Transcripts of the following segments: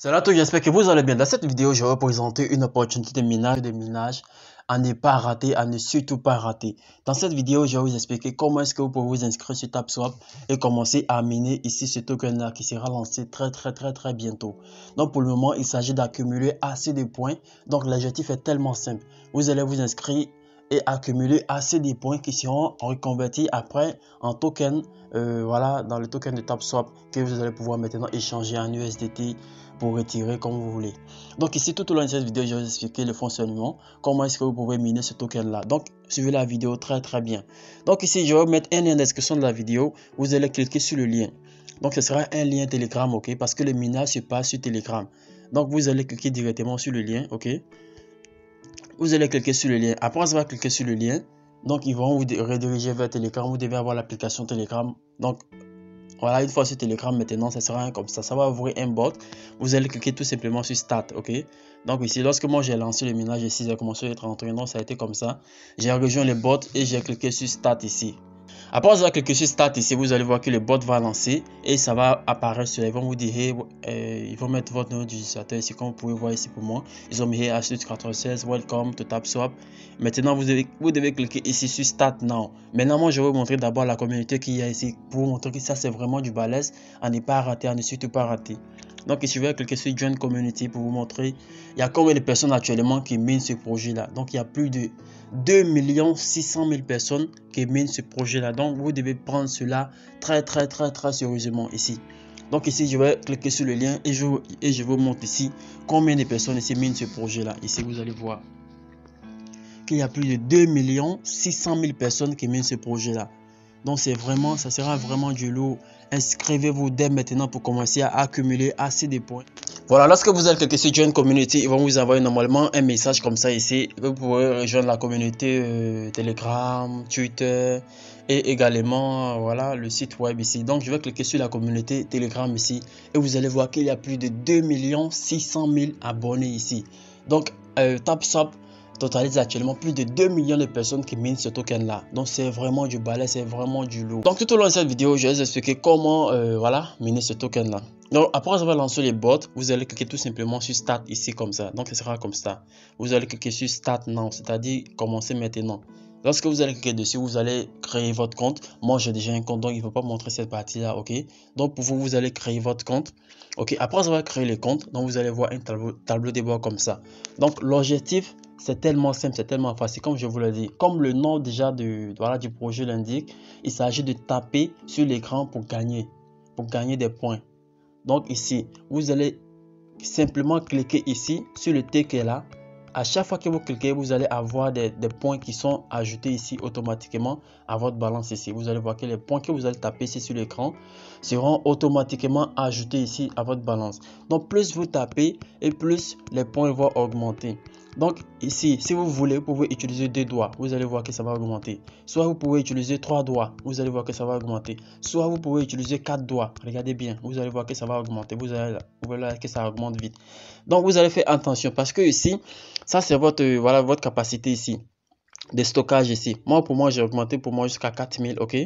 Salut à tous, j'espère que vous allez bien. Dans cette vidéo, je vais vous présenter une opportunité de minage à ne pas rater, à ne surtout pas rater. Dans cette vidéo, je vais vous expliquer comment est-ce que vous pouvez vous inscrire sur TapSwap et commencer à miner ici ce token-là qui sera lancé très bientôt. Donc pour le moment, il s'agit d'accumuler assez de points. Donc l'objectif est tellement simple. Vous allez vous inscrire et accumuler assez de points qui seront reconvertis après en token, voilà, dans le token de TapSwap que vous allez pouvoir maintenant échanger en USDT pour retirer comme vous voulez. Donc ici tout au long de cette vidéo, je vais vous expliquer le fonctionnement, comment est-ce que vous pouvez miner ce token là. Donc suivez la vidéo très bien. Donc ici je vais vous mettre un lien en description de la vidéo, vous allez cliquer sur le lien. Donc ce sera un lien Telegram, ok, parce que le minage se passe sur Telegram. Donc vous allez cliquer directement sur le lien, ok. Vous allez cliquer sur le lien. Après avoir cliqué sur le lien, donc ils vont vous rediriger vers Telegram. Vous devez avoir l'application Telegram. Donc voilà, une fois sur Telegram maintenant, ça sera comme ça va ouvrir un bot. Vous allez cliquer tout simplement sur Start, ok. Donc ici, lorsque moi j'ai lancé le minage ici, j'ai commencé à être entré, donc ça a été comme ça. J'ai rejoint le bot et j'ai cliqué sur Start ici. Après avoir cliqué sur Start ici, vous allez voir que le bot va lancer et ça va apparaître sur. Ils vont vous dire, ils vont mettre votre nom d'utilisateur ici, comme vous pouvez voir ici pour moi. Ils ont mis H96, Welcome to TapSwap. Maintenant, vous devez cliquer ici sur Start Now. Maintenant, moi, je vais vous montrer d'abord la communauté qu'il y a ici pour vous montrer que ça, c'est vraiment du balèze à ne pas rater, à ne surtout pas rater. Donc ici, je vais cliquer sur Join Community pour vous montrer il y a combien de personnes actuellement qui minent ce projet-là. Donc il y a plus de 2 600 000 personnes qui minent ce projet-là. Donc vous devez prendre cela très sérieusement ici. Donc ici, je vais cliquer sur le lien et je vous montre ici combien de personnes ici minent ce projet-là. Ici, vous allez voir qu'il y a plus de 2 600 000 personnes qui minent ce projet-là. Donc c'est vraiment, ça sera vraiment du lourd. Inscrivez-vous dès maintenant pour commencer à accumuler assez de points. Voilà, lorsque vous allez cliquer sur Join Community, ils vont vous envoyer normalement un message comme ça ici. Vous pourrez rejoindre la communauté Telegram, Twitter et également voilà le site web ici. Donc je vais cliquer sur la communauté Telegram ici et vous allez voir qu'il y a plus de 2 600 000 abonnés ici. Donc TapSwap totalise actuellement plus de 2 millions de personnes qui minent ce token là. Donc c'est vraiment du balai, c'est vraiment du lourd. Donc tout au long de cette vidéo, je vais vous expliquer comment voilà, miner ce token là. Donc après avoir lancé les bots, vous allez cliquer tout simplement sur Start ici comme ça. Donc ce sera comme ça. Vous allez cliquer sur Start Now, c'est-à-dire commencer maintenant. Lorsque vous allez cliquer dessus, vous allez créer votre compte. Moi, j'ai déjà un compte, donc il ne faut pas montrer cette partie-là, ok? Donc pour vous, vous allez créer votre compte. Ok, après avoir créé le compte, donc vous allez voir un tableau de bord comme ça. Donc l'objectif, c'est tellement simple, c'est tellement facile, comme je vous l'ai dit. Comme le nom déjà du projet l'indique, il s'agit de taper sur l'écran pour gagner des points. Donc ici, vous allez simplement cliquer ici sur le T qui est là. À chaque fois que vous cliquez, vous allez avoir des points qui sont ajoutés ici automatiquement à votre balance ici. Vous allez voir que les points que vous allez taper ici sur l'écran seront automatiquement ajoutés ici à votre balance. Donc plus vous tapez et plus les points vont augmenter. Donc ici, si vous voulez, vous pouvez utiliser 2 doigts, vous allez voir que ça va augmenter. Soit vous pouvez utiliser 3 doigts, vous allez voir que ça va augmenter. Soit vous pouvez utiliser 4 doigts, regardez bien, vous allez voir que ça va augmenter. Vous allez voir que ça augmente vite. Donc vous allez faire attention parce que ici, ça c'est votre, voilà, votre capacité ici de stockage ici. Moi, pour moi, j'ai augmenté pour moi jusqu'à 4000, ok.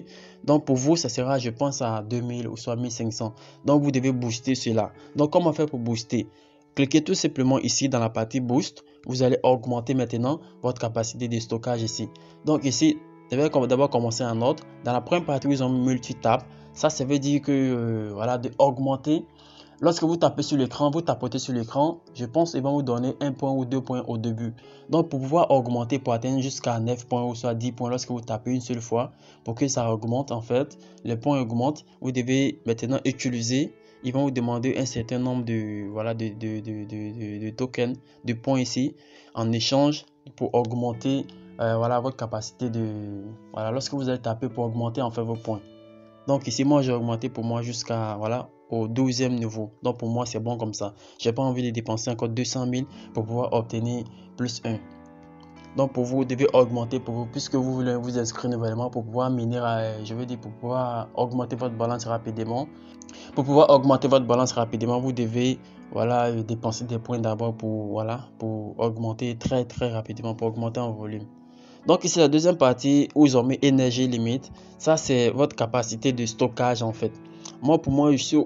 Donc pour vous, ça sera, je pense, à 2000 ou soit 1500. Donc vous devez booster cela. Donc comment faire pour booster? Cliquez tout simplement ici dans la partie boost. Vous allez augmenter maintenant votre capacité de stockage ici. Donc ici, je vais d'abord commencer en ordre. Dans la première partie, ils ont multi-tap. Ça veut dire que voilà, de augmenter. Lorsque vous tapez sur l'écran, vous tapotez sur l'écran, je pense qu'ils vont vous donner 1 point ou 2 points au début. Donc pour pouvoir augmenter, pour atteindre jusqu'à 9 points ou soit 10 points lorsque vous tapez une seule fois, pour que ça augmente en fait, les points augmentent, vous devez maintenant utiliser, ils vont vous demander un certain nombre de, voilà, de tokens, de points ici, en échange pour augmenter voilà, votre capacité de, voilà, lorsque vous allez taper pour augmenter en fait vos points. Donc ici, moi j'ai augmenté pour moi jusqu'à, voilà, au 12e niveau. Donc pour moi c'est bon comme ça. J'ai pas envie de dépenser encore 200 000 pour pouvoir obtenir plus 1. Donc pour vous, vous devez augmenter pour vous, puisque vous voulez vous inscrire nouvellement pour pouvoir miner, je veux dire pour pouvoir augmenter votre balance rapidement. Pour pouvoir augmenter votre balance rapidement, vous devez voilà, dépenser des points d'abord pour, voilà, pour augmenter très rapidement, pour augmenter en volume. Donc ici la deuxième partie où ils ont mis énergie limite, ça c'est votre capacité de stockage en fait. Moi pour moi je suis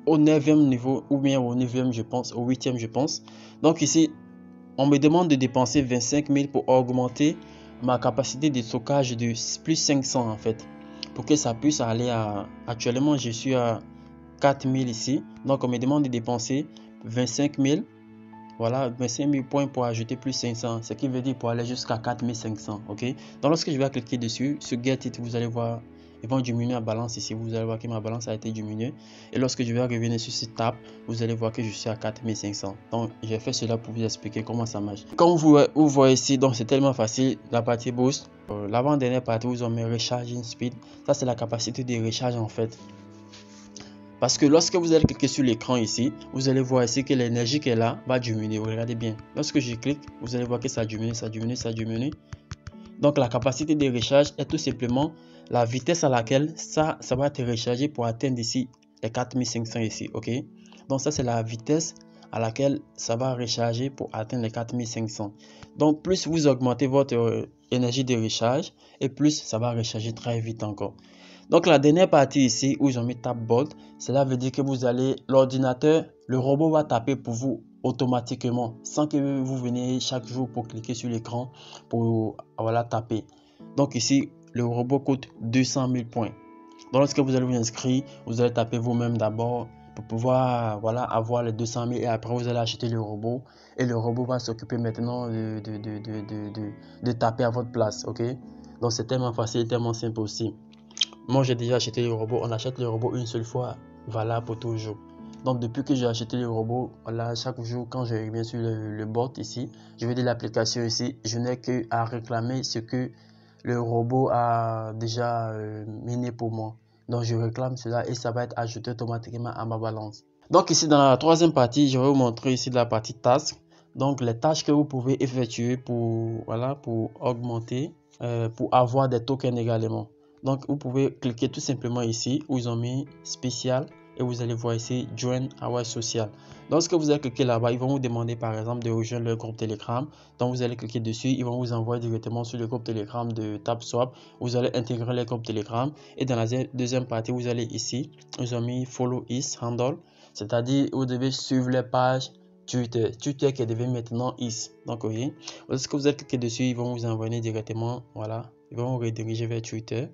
au 9e niveau ou bien au 9e je pense, au 8e je pense. Donc ici, on me demande de dépenser 25 000 pour augmenter ma capacité de stockage de plus 500 en fait. Pour que ça puisse aller à... Actuellement, je suis à 4 000 ici. Donc on me demande de dépenser 25 000. Voilà, 25 000 points pour ajouter plus 500, ce qui veut dire pour aller jusqu'à 4 500, ok. Donc lorsque je vais cliquer dessus, sur Get It, vous allez voir, ils vont diminuer la balance ici, vous allez voir que ma balance a été diminuée. Et lorsque je vais revenir sur ce tab, vous allez voir que je suis à 4 500. Donc j'ai fait cela pour vous expliquer comment ça marche. Comme vous voyez ici, donc c'est tellement facile, la partie boost. L'avant-dernière partie, vous en met Recharging Speed. Ça c'est la capacité de recharge en fait. Parce que lorsque vous allez cliquer sur l'écran ici, vous allez voir ici que l'énergie qui est là va diminuer. Regardez bien. Lorsque je clique, vous allez voir que ça diminue, ça diminue, ça diminue. Donc la capacité de recharge est tout simplement la vitesse à laquelle ça va être rechargé pour atteindre ici les 4500 ici. Ok. Donc ça c'est la vitesse à laquelle ça va recharger pour atteindre les 4500. Donc plus vous augmentez votre énergie de recharge et plus ça va recharger très vite encore. Donc la dernière partie ici où ils ont mis Tap Bolt, cela veut dire que vous allez, l'ordinateur, le robot va taper pour vous automatiquement sans que vous veniez chaque jour pour cliquer sur l'écran pour voilà, taper. Donc ici, le robot coûte 200 000 points. Donc lorsque vous allez vous inscrire, vous allez taper vous-même d'abord pour pouvoir voilà, avoir les 200 000 et après vous allez acheter le robot et le robot va s'occuper maintenant de taper à votre place. Ok? Donc c'est tellement facile, tellement simple aussi. Moi, j'ai déjà acheté le robot. On achète le robot une seule fois, valable pour toujours. Donc, depuis que j'ai acheté le robot, voilà, chaque jour, quand je reviens sur le bot ici, je vais de l'application ici, je n'ai qu'à réclamer ce que le robot a déjà miné pour moi. Donc, je réclame cela et ça va être ajouté automatiquement à ma balance. Donc, ici, dans la troisième partie, je vais vous montrer ici la partie task. Donc, les tâches que vous pouvez effectuer pour, voilà, pour augmenter, pour avoir des tokens également. Donc, vous pouvez cliquer tout simplement ici où ils ont mis spécial et vous allez voir ici Join Our Social. Lorsque vous allez cliquer là-bas, ils vont vous demander par exemple de rejoindre le groupe Telegram. Donc, vous allez cliquer dessus, ils vont vous envoyer directement sur le groupe Telegram de TapSwap. Vous allez intégrer le groupe Telegram et dans la deuxième partie, vous allez ici, ils ont mis Follow Is Handle, c'est-à-dire vous devez suivre les pages Twitter qui est devenu maintenant Is. Donc, oui, lorsque vous allez cliquer dessus, ils vont vous envoyer directement, voilà, ils vont vous rediriger vers Twitter.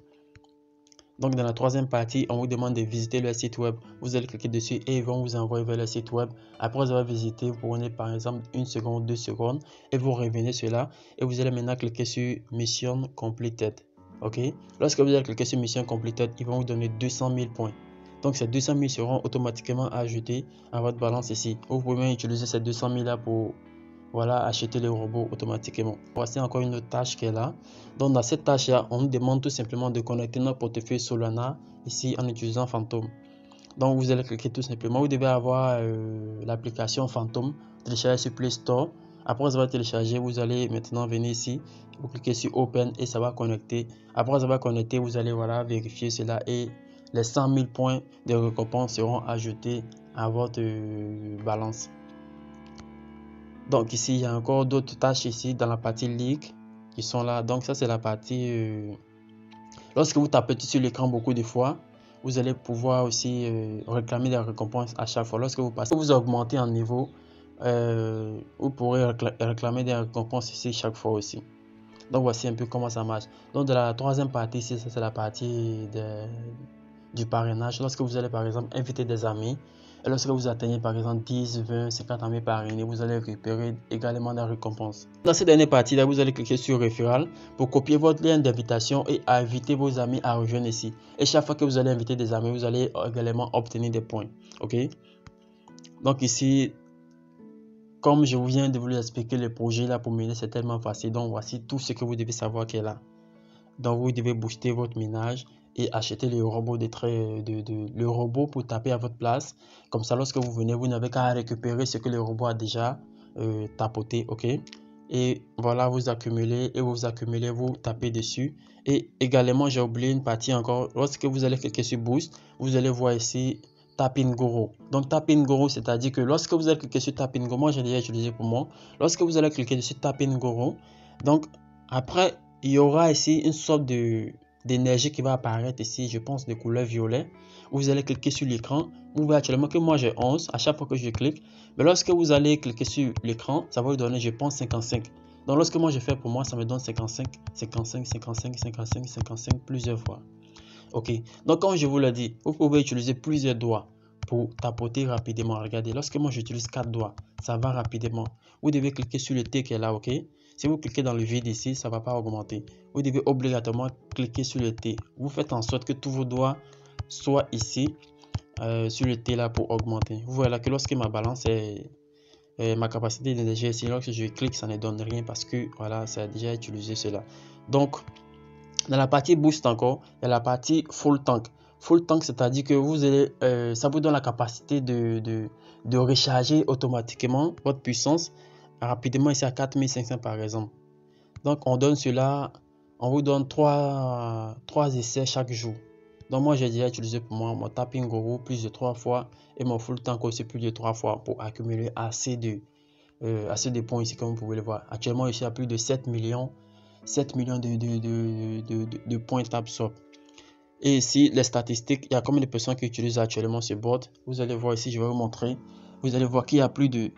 Donc dans la troisième partie, on vous demande de visiter le site web. Vous allez cliquer dessus et ils vont vous envoyer vers le site web. Après avoir visité, vous prenez par exemple 1 seconde, 2 secondes et vous revenez sur là et vous allez maintenant cliquer sur Mission Completed. Ok. Lorsque vous allez cliquer sur Mission Completed, ils vont vous donner 200 000 points. Donc ces 200 000 seront automatiquement ajoutés à votre balance ici. Vous pouvez même utiliser ces 200 000 là pour voilà, acheter le robot automatiquement. Voici encore une autre tâche qui est là. Donc dans cette tâche là, on nous demande tout simplement de connecter notre portefeuille Solana ici en utilisant Phantom. Donc vous allez cliquer tout simplement. Vous devez avoir l'application Phantom téléchargée sur Play Store. Après avoir téléchargé, vous allez maintenant venir ici, vous cliquez sur Open et ça va connecter. Après avoir connecté, vous allez voilà vérifier cela et les 100 000 points de récompense seront ajoutés à votre balance. Donc ici, il y a encore d'autres tâches ici dans la partie League qui sont là. Donc ça, c'est la partie... Lorsque vous tapez sur l'écran beaucoup de fois, vous allez pouvoir aussi réclamer des récompenses à chaque fois. Lorsque vous passez, vous augmentez en niveau, vous pourrez réclamer des récompenses ici chaque fois aussi. Donc voici un peu comment ça marche. Donc de la troisième partie ici, ça c'est la partie du parrainage. Lorsque vous allez par exemple inviter des amis, et lorsque vous atteignez par exemple 10, 20, 50 amis parrainés, vous allez récupérer également des récompenses. Dans cette dernière partie là, vous allez cliquer sur Referral pour copier votre lien d'invitation et inviter vos amis à rejoindre ici. Et chaque fois que vous allez inviter des amis, vous allez également obtenir des points. Ok. Donc ici, comme je viens de vous expliquer le projet là pour miner, c'est tellement facile. Donc voici tout ce que vous devez savoir qui est là. Donc vous devez booster votre minage et acheter le robot le robot pour taper à votre place. Comme ça, lorsque vous venez, vous n'avez qu'à récupérer ce que le robot a déjà tapoté, ok. Et voilà, vous accumulez et vous accumulez, vous tapez dessus. Et également, j'ai oublié une partie encore. Lorsque vous allez cliquer sur Boost, vous allez voir ici Tap in Guru. Donc Tap in Guru, c'est-à-dire que lorsque vous allez cliquer sur Tap in Guru, moi j'ai déjà utilisé pour moi. Lorsque vous allez cliquer sur Tap in Guru, donc après il y aura ici une sorte de d'énergie qui va apparaître ici, je pense de couleur violet. Vous allez cliquer sur l'écran. Vous voyez actuellement que moi j'ai 11 à chaque fois que je clique. Mais lorsque vous allez cliquer sur l'écran, ça va vous donner, je pense, 55. Donc lorsque moi je fais pour moi, ça me donne 55, 55, 55, 55, 55 plusieurs fois. Ok, donc comme je vous l'ai dit, vous pouvez utiliser plusieurs doigts pour tapoter rapidement. Regardez, lorsque moi j'utilise 4 doigts, ça va rapidement. Vous devez cliquer sur le T qui est là, ok. Si vous cliquez dans le vide ici, ça ne va pas augmenter. Vous devez obligatoirement cliquer sur le T. Vous faites en sorte que tous vos doigts soient ici, sur le T là pour augmenter. Vous voyez là que lorsque ma balance est... ma capacité d'énergie ici, lorsque je clique, ça ne donne rien parce que voilà, ça a déjà utilisé cela. Donc, dans la partie boost encore, il y a la partie full tank. Full tank, c'est-à-dire que vous allez, ça vous donne la capacité de recharger automatiquement votre puissance rapidement ici à 4500 par exemple. Donc on donne cela, on vous donne 3 essais chaque jour. Donc moi j'ai déjà utilisé pour moi mon tapping guru plus de 3 fois et mon full tank aussi plus de 3 fois pour accumuler assez de points ici comme vous pouvez le voir. Actuellement ici il y a plus de 7 millions de points TapSwap. Et ici, les statistiques, il y a combien de personnes qui utilisent actuellement ce bot. Vous allez voir ici, je vais vous montrer. Vous allez voir qu'il y a plus de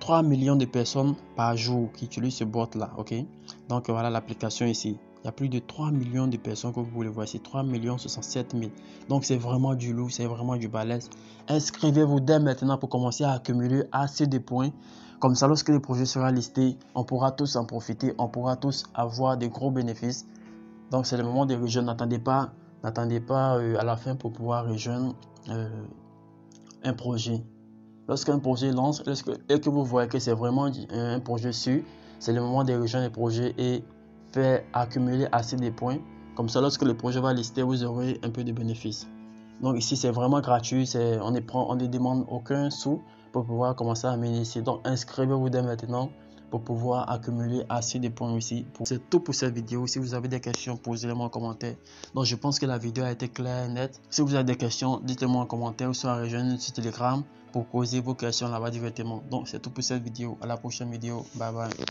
3 millions de personnes par jour qui utilisent ce bot là. Ok, donc voilà l'application ici. Il y a plus de 3 millions de personnes que vous pouvez voir ici. 3 67 000. Donc c'est vraiment du lourd, c'est vraiment du balèze. Inscrivez-vous dès maintenant pour commencer à accumuler assez de points. Comme ça, lorsque le projet sera listé, on pourra tous en profiter, on pourra tous avoir de gros bénéfices. Donc c'est le moment de rejoindre. N'attendez pas à la fin pour pouvoir rejoindre un projet. Lorsqu'un projet lance et que vous voyez que c'est vraiment un projet sûr, c'est le moment de rejoindre le projet et faire accumuler assez de points. Comme ça, lorsque le projet va lister, vous aurez un peu de bénéfices. Donc ici, c'est vraiment gratuit. On ne demande aucun sou pour pouvoir commencer à miner ici. Donc inscrivez-vous dès maintenant pour pouvoir accumuler assez de points ici. C'est tout pour cette vidéo. Si vous avez des questions, posez-les-moi en commentaire. Donc je pense que la vidéo a été claire et nette. Si vous avez des questions, dites-le-moi en commentaire ou soit rejoignez sur Telegram pour poser vos questions là-bas directement. Donc c'est tout pour cette vidéo. À la prochaine vidéo. Bye bye.